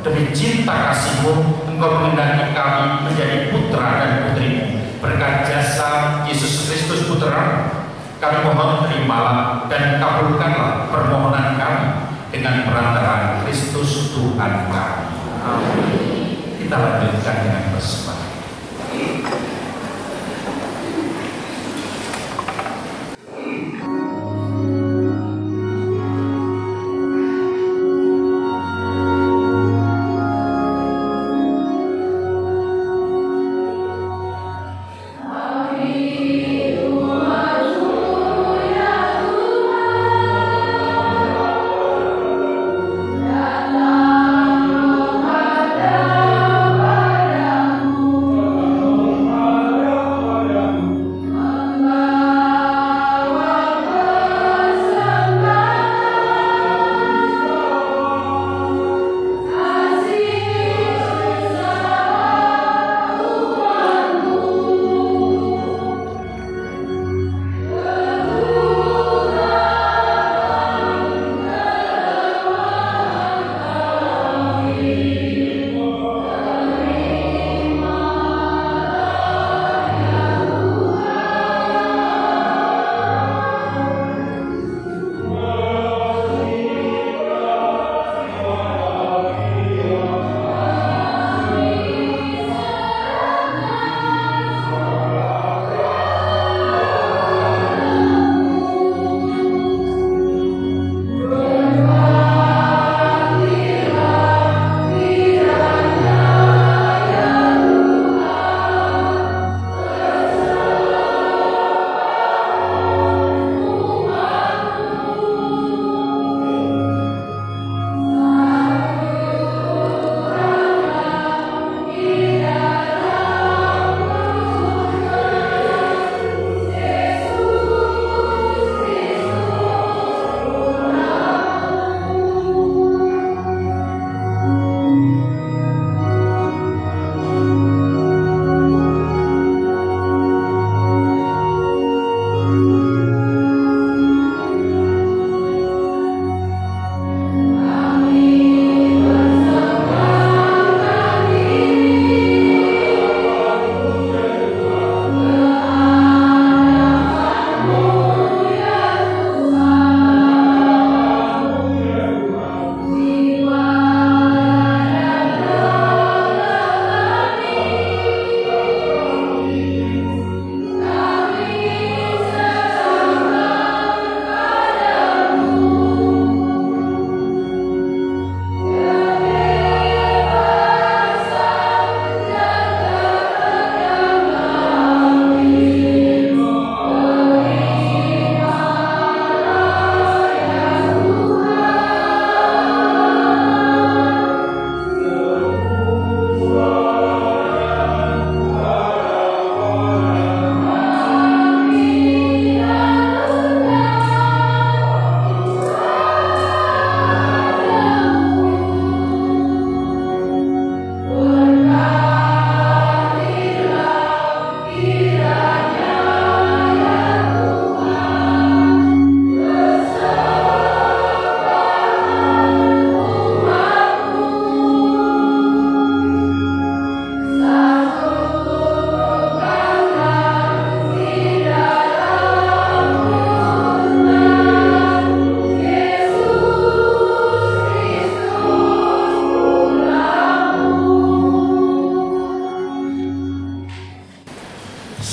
demi cinta kasih-Mu, Engkau menghendaki kami menjadi putra dan putri-Mu berkat jasa Yesus Kristus Putra. Kami mohon terimalah dan kabulkanlah permohonan kami dengan perantaraan Kristus Tuhan kami. Amin. Kita lanjutkan dengan bersemangat.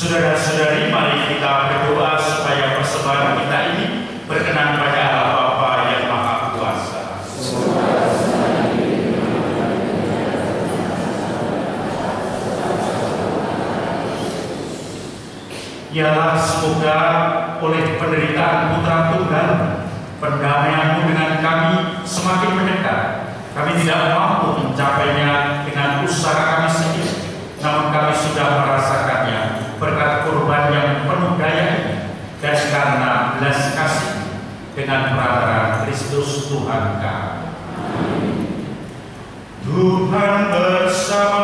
Saudara-saudari, mari kita berdoa supaya persembahan kita ini berkenan pada Allah Bapa yang Maha Kuasa. Ialah semoga oleh penderitaan Putra Tunggal, pendamaian-Mu dengan kami semakin mendekat. Kami tidak mampu mencapainya dengan usaha kami sendiri, namun kami sudah merasakannya berkat kurban yang penuh daya ini dan karena belas kasih dengan perantara Kristus Tuhan kami. Tuhan bersama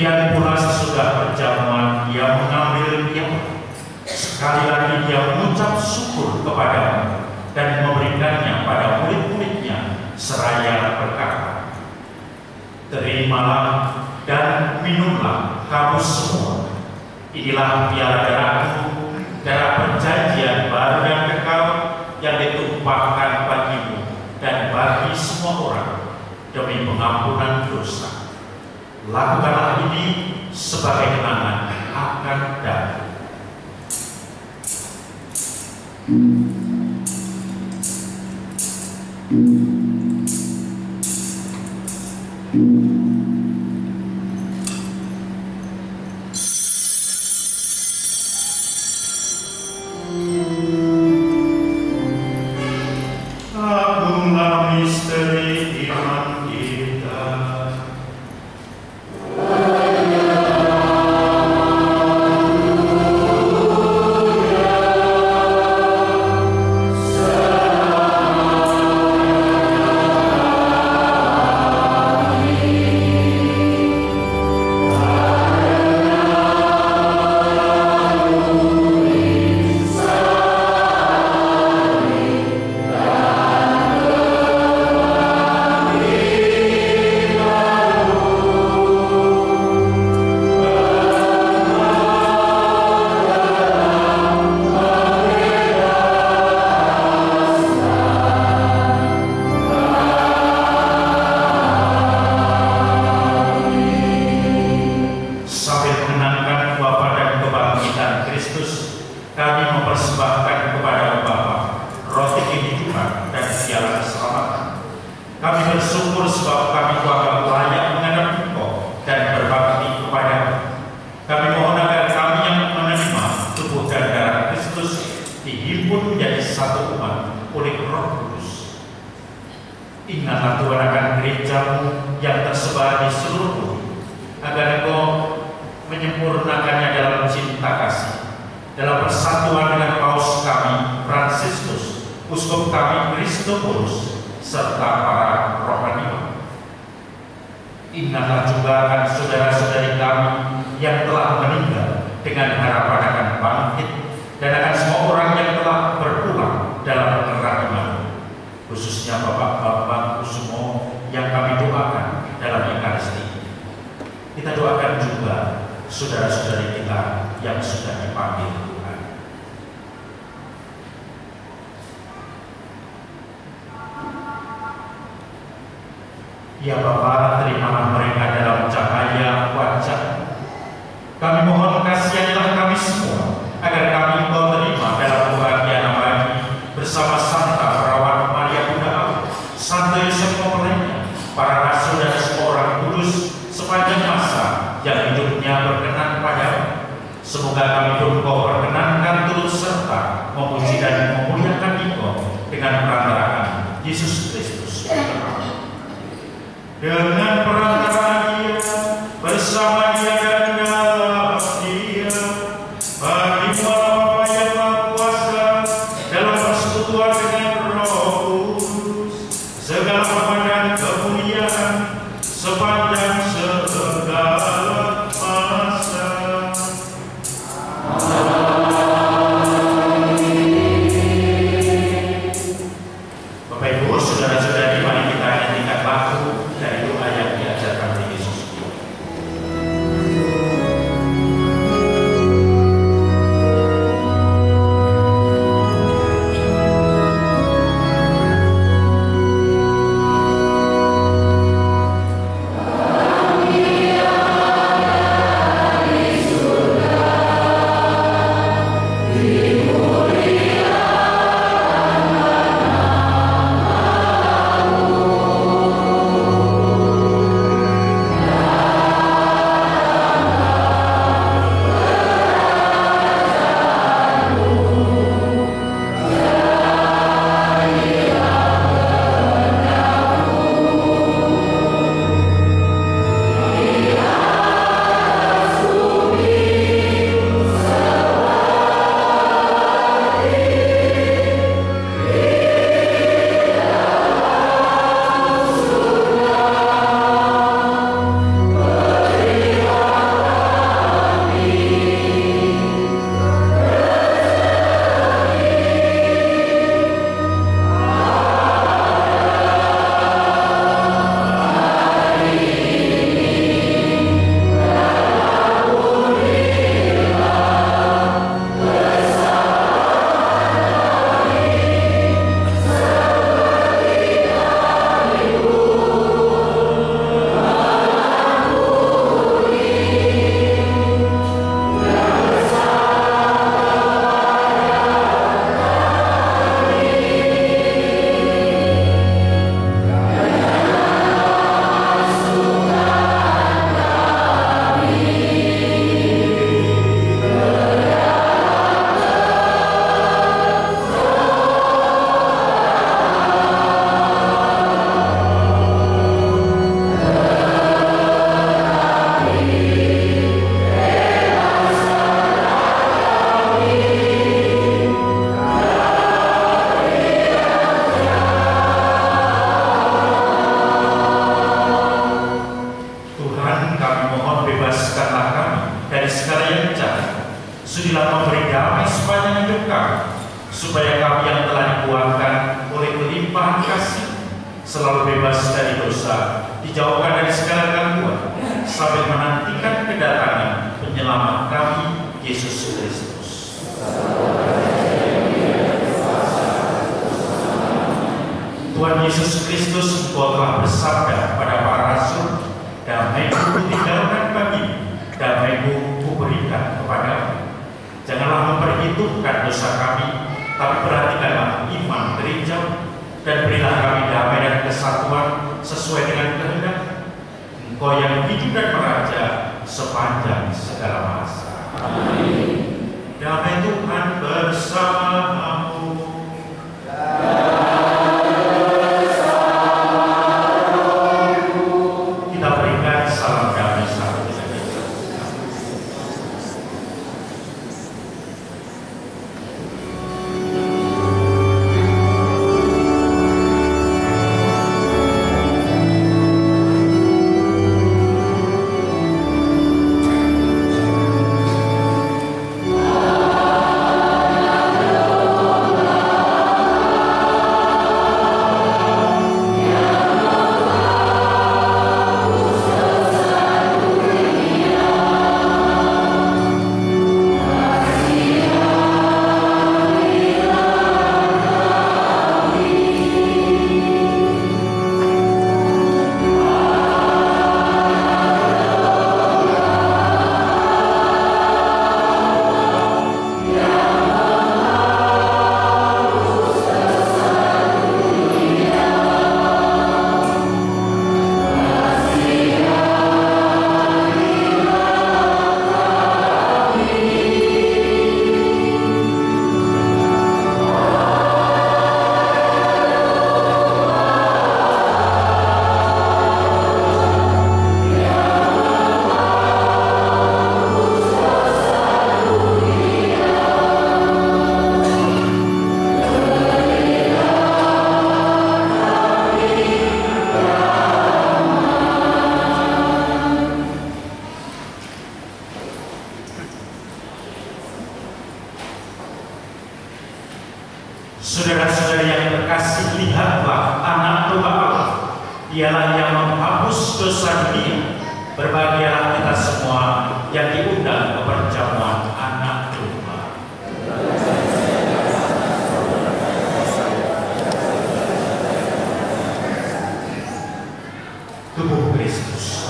Demikian pula sesudah perjamuan ia mengambil piala. Sekali lagi dia mengucap syukur kepada dan memberikannya pada murid-muridnya seraya berkata, "Terimalah dan minumlah kamu semua. Inilah piala darahku, darah perjanjian baru dan kekal yang ditumpahkan bagimu dan bagi semua orang demi pengampunan dosa. Lakukanlah ini sebagai kenangan akan datang." Agunglah misteri iman kita. Ingatlah Tuhan akan gerejamu yang tersebar di seluruh bumi, agar engkau menyempurnakannya dalam cinta kasih, dalam persatuan dengan Paus kami Fransiskus, Uskup kami Christophorus, serta para rohaniwan. Ingatlah juga akan saudara-saudari kami yang telah meninggal dengan harapan akan bangkit, dan akan semua orang yang telah berpulang dalam kerahiman, khususnya Bapak-bapak Kusumo yang kami doakan dalam Ekaristi. Kita doakan juga saudara-saudari kita yang sudah dipanggil Tuhan. Ya Bapa, terimalah mereka dalam cahaya wajah. Kami mohon kasihanilah kami semua, agar kami Engkau terima dalam kebahagiaan abadi bersama Santa Perawat Maria Bunda Allah, Santo Yosef Mempelainya, para rasul dan semua orang kudus sepanjang masa yang hidupnya berkenan padamu. Semoga kami pun Engkau perkenankan turut serta memuji dan memuliakan Engkau dengan perantaraan Yesus Kristus. Dengan perantaraan Dia, bersama Dia dan dalam Dia, bagi Bapa yang Maha Kuasa, dalam persekutuan dengan Roh Kudus, segala hormat dan kemuliaan sepanjang segala masa. Bapak Ibu, saudara-saudari, mari kita nyanyikan lagu dari doa yang diajarkan oleh Yesus. memberi damai sepanjang hidup kami, supaya kami yang telah dikuatkan oleh kelimpahan kasih selalu bebas dari dosa, dijauhkan dari segala gangguan, sampai menantikan kedatangan penyelamat kami, Yesus Kristus. Tuhan Yesus Kristus, Engkau telah bersabda pada para rasul, damai-Ku kutinggalkan bagimu, damai-Ku kuberikan kepadamu. Janganlah memperhitungkan dosa kami, tapi perhatikanlah iman gereja, dan berilah kami damai dan kesatuan sesuai dengan kehendak Engkau yang hidup dan meraja sepanjang segala masa. Amin. Damai Tuhan bersamamu. Kita berikan salam damai satu dengan lain. Saudara-saudari yang terkasih, lihatlah Anak Domba Allah. Dialah yang menghapus dosa dunia. Berbahagialah kita semua yang diundang ke perjamuan Anak Domba. Tubuh Kristus.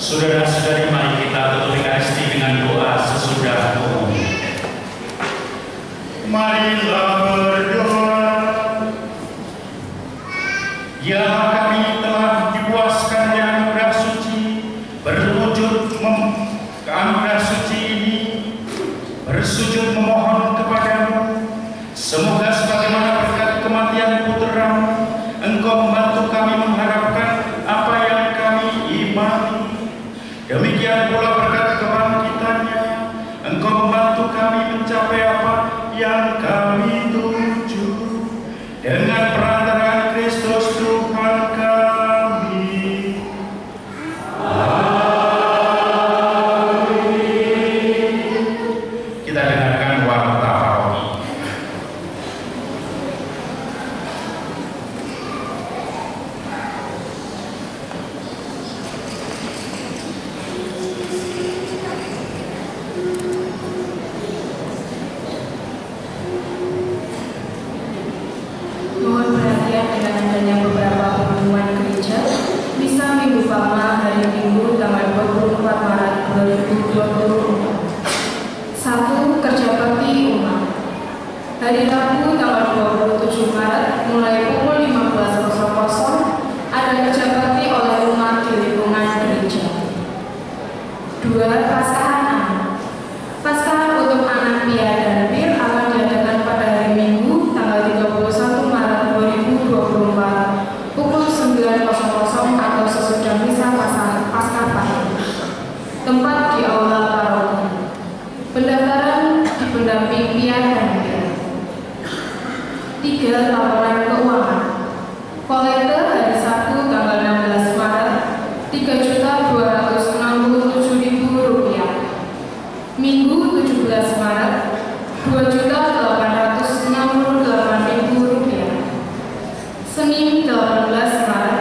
Saudara-saudari, mari kita tutup Ekaristi dengan doa sesudah umum. Marilah berdoa. Ya kami telah dipuaskan di anugerah suci, berwujud ke anugerah suci ini, bersujud memohon kepadamu, semoga sebagaimana berkat kematian Putra-Mu, Engkau membantu kami mengharapkan apa yang kami imani. Demikian pula berkat kebangkitannya, Engkau membantu kami mencapai apa yang kami tuju. Dengan perantaraan Kristus Tuhan kami. Amin. Kita dengarkan warta paroki. Mohon perhatian dengan adanya beberapa pengumuman gereja. Misa Minggu Palma hari Minggu tanggal 24 Maret 2024. 1. Kerja bakti umat. Hari Rabu tanggal 27 Maret mulai pukul 15.00 ada kerja bakti oleh umat di lingkungan gereja. 2. Paskahan anak. Paskahan untuk anak Pia dan Bir akan diadakan pada hari Minggu tanggal 31 Maret 2024 pukul 9.00 atau sesudah misa Paskah pagi. Tempat di aula paroki. Pendaftaran di pendamping Pia dan Bir. 3. Laporan keuangan. Kolekte hari Sabtu tanggal 16 Maret Rp3.267.000. Minggu 17 Maret Rp2.868.000. Senin 18 Maret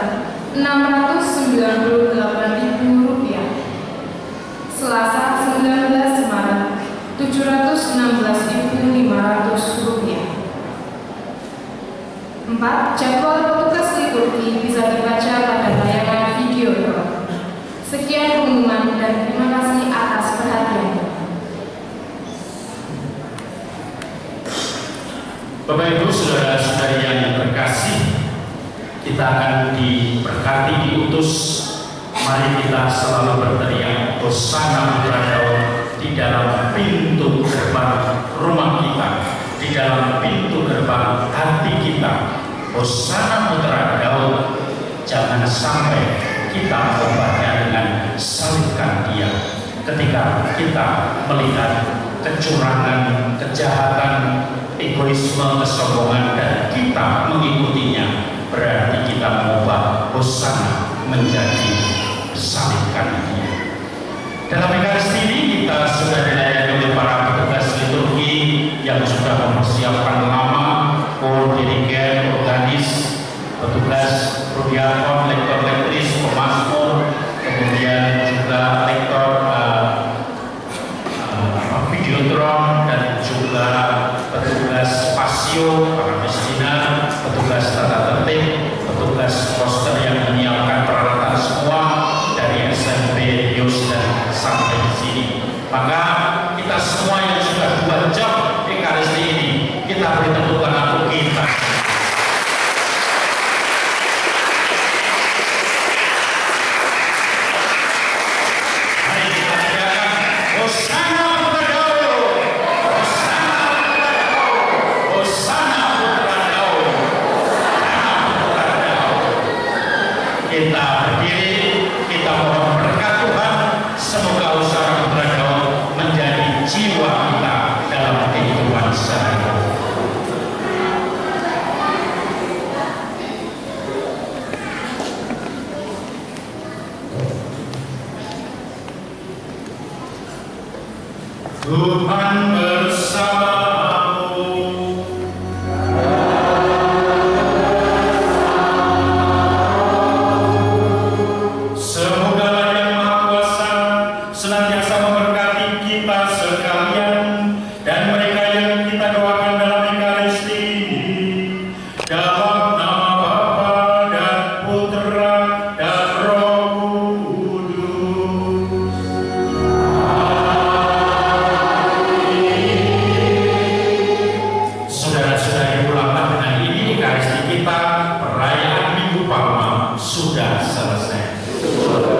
Rp698.000. Selasa 19 Maret Rp716.500. 4. Jadwal petugas liturgi bisa dibaca pada tayangan video. Sekian pengumuman dan terima kasih atas perhatiannya. Bapak Ibu, saudara-saudari yang terkasih, kita akan diberkati, diutus. Mari kita selalu berteriak Hosana Putra Daud di dalam pintu gerbang rumah kita, di dalam pintu gerbang hati kita. Hosana Putra Daud. Jangan sampai kita membaca dengan salibkan Dia ketika kita melihat kecurangan, kejahatan, egoisme, kesombongan, dan kita mengikutinya. Berarti kita mengubah Hosana menjadi salibkan Dia. Dalam Ekaristi ini kita sudah dilayani oleh para petugas liturgi yang sudah mempersiapkan lama, dirigen, organis, petugas prodiakon, lektor, lektris, pemazmur, kemudian juga lektor videotron, dan juga petugas spasio, para mesinar, petugas tata tertib, petugas poster yang menyiapkan peralatan semua dari SMP Yus dan sampai di sini. Maka kita semua yang sudah 2 jam Ekaristi ini, kita beri tepuk tangan untuk kita. Mari kita teriakkan Hosana Putra Daud, Hosana Putra Daud, Hosana Putra Daud, Hosana Putra Daud. Kita berdiri, kita mohon berkat Tuhan. Semoga Hosana Putra Daud menjadi jiwa kita dalam kehidupan sehari-hari. Tuhan bersamamu. Semoga Yang Maha Kuasa senantiasa memberkati kita sekalian dan mereka yang kita doakan dalam Ekaristi ini. Dalam nama Bapa dan Putra dan Roh Kudus. sudah selesai.